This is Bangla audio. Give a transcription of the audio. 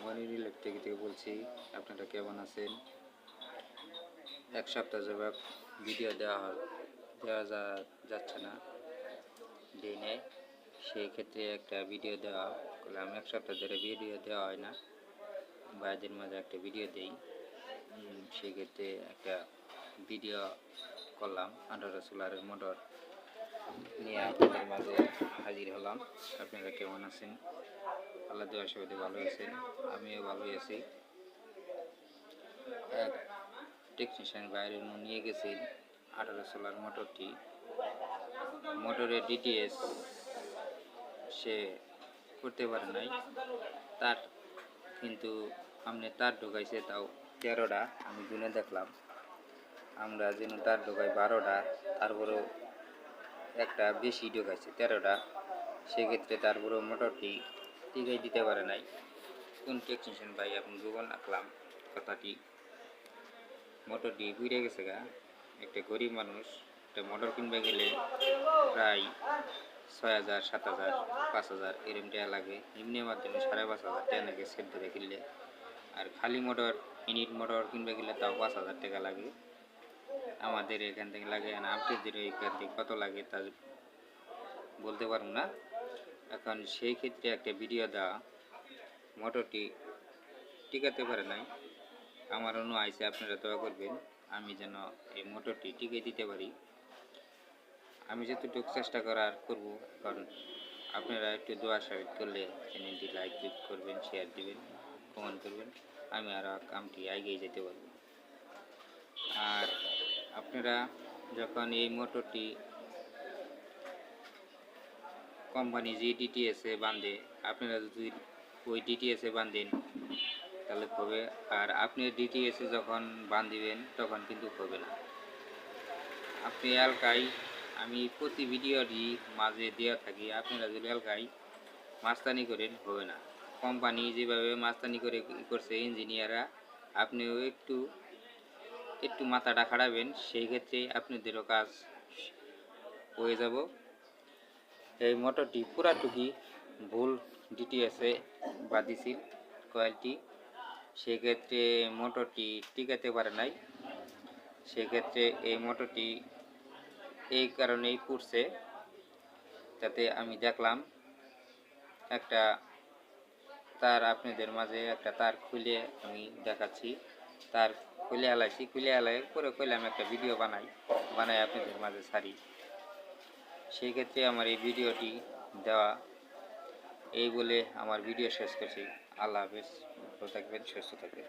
মনির ইলেকট্রিক থেকে বলছি। আপনারা কেমন আছেন? এক সপ্তাহ যাবত ভিডিও দেওয়া যাচ্ছে না দিনে। সেই ক্ষেত্রে একটা ভিডিও দেওয়া করলাম। এক সপ্তাহ ধরে ভিডিও দেওয়া হয় না, বাইরের মাঝে একটা ভিডিও দেই। সেক্ষেত্রে একটা ভিডিও করলাম। 18 সোলারের মোটর নিয়ে আপনাদের মাঝে হাজির হলাম। আপনারা কেমন আছেন? আল্লাহ দোয়া সবাই ভালো আছেন, আমিও ভালোই আছি। এক টেকনিশিয়ান বাইরে নিয়ে গেছি 18 সোলার মোটরটি। মোটরের ডিটিএস সে করতে পারে নাই। তার কিন্তু আপনি তার ঢোকাইছে তাও 13টা, আমি গুনে দেখলাম। আমরা যেন তার ঢোকাই 12টা, তারপরেও একটা বেশি ঢোকাইছে 13টা। সেক্ষেত্রে তারপরেও মোটরটি টিকাই দিতে পারে নাই। কোন টেকনিশিয়ান ভাই আপনি গুগল রাখলাম কথাটি। মোটরটি ঘুরে গেছে গা। একটা গরিব মানুষ একটা মোটর কিনবে গেলে প্রায় 6,000, 7,000, 5,000 এরম টাকা লাগে। এমনি মাধ্যমে 5,500 টাকা নাকি সেট ধরে কিনলে। আর খালি মোটর ইউনিট মোটর কিনবে গেলে তাও 5,000 টাকা লাগে। আমাদের এখান থেকে লাগে না, আপনাদের এখান থেকে কত লাগে তা বলতে পারবো না। এখন সেই ক্ষেত্রে একটা ভিডিও দেওয়া, মোটরটি টিকাতে পারে নাই। আমার অন্য আইসে, আপনারা দোয়া করবেন আমি যেন এই মোটরটি টিকে দিতে পারি। আমি যতটুকু চেষ্টা করার করব। কারণ আপনারা একটু দোয়া সাহায্য করলে চ্যানেলটি লাইক করবেন, শেয়ার দিবেন, কমেন্ট করবেন, আমি আরও কামটি এগিয়ে যেতে পারব। আর আপনারা যখন এই মোটরটি কোম্পানি যে ডিটিএসে বাঁধে, আপনারা যদি ওই ডিটিএসে বাঁধেন তাহলে হবে। আর আপনি ডিটিএসে যখন বাঁধিবেন তখন কিন্তু হবে না। আপনি এলাকায় আমি প্রতি ভিডিওটি মাঝে দেওয়া থাকি, আপনারা যদি এলাকায় মাস্তানি করেন হবে না। কোম্পানি যেভাবে মাস্তানি করছে ইঞ্জিনিয়াররা, আপনিও একটু মাথাটা খাটাবেন, সেই ক্ষেত্রে আপনাদেরও কাজ হয়ে যাব। এই মোটরটি পুরাটুকি ভুল ডিটিএসে বাঁধিছিল কয়েলটি, সেক্ষেত্রে মোটরটি টিকাতে পারে নাই। সেক্ষেত্রে এই মোটরটি এই কারণেই পুড়ছে। তাতে আমি দেখলাম একটা তার, আপনাদের মাঝে একটা তার খুলে আমি দেখাচ্ছি। তার খুলে হালাইছি, খুলে হালাই পরে কইলাম একটা ভিডিও বানাই আপনাদের মাঝে ছাড়ি। সেই ক্ষেত্রে আমার এই ভিডিওটি দেওয়া। এই বলে আমার ভিডিও শেষ করছি। আল্লাহ হাফেজ, ভালো থাকবেন, সুস্থ থাকবেন।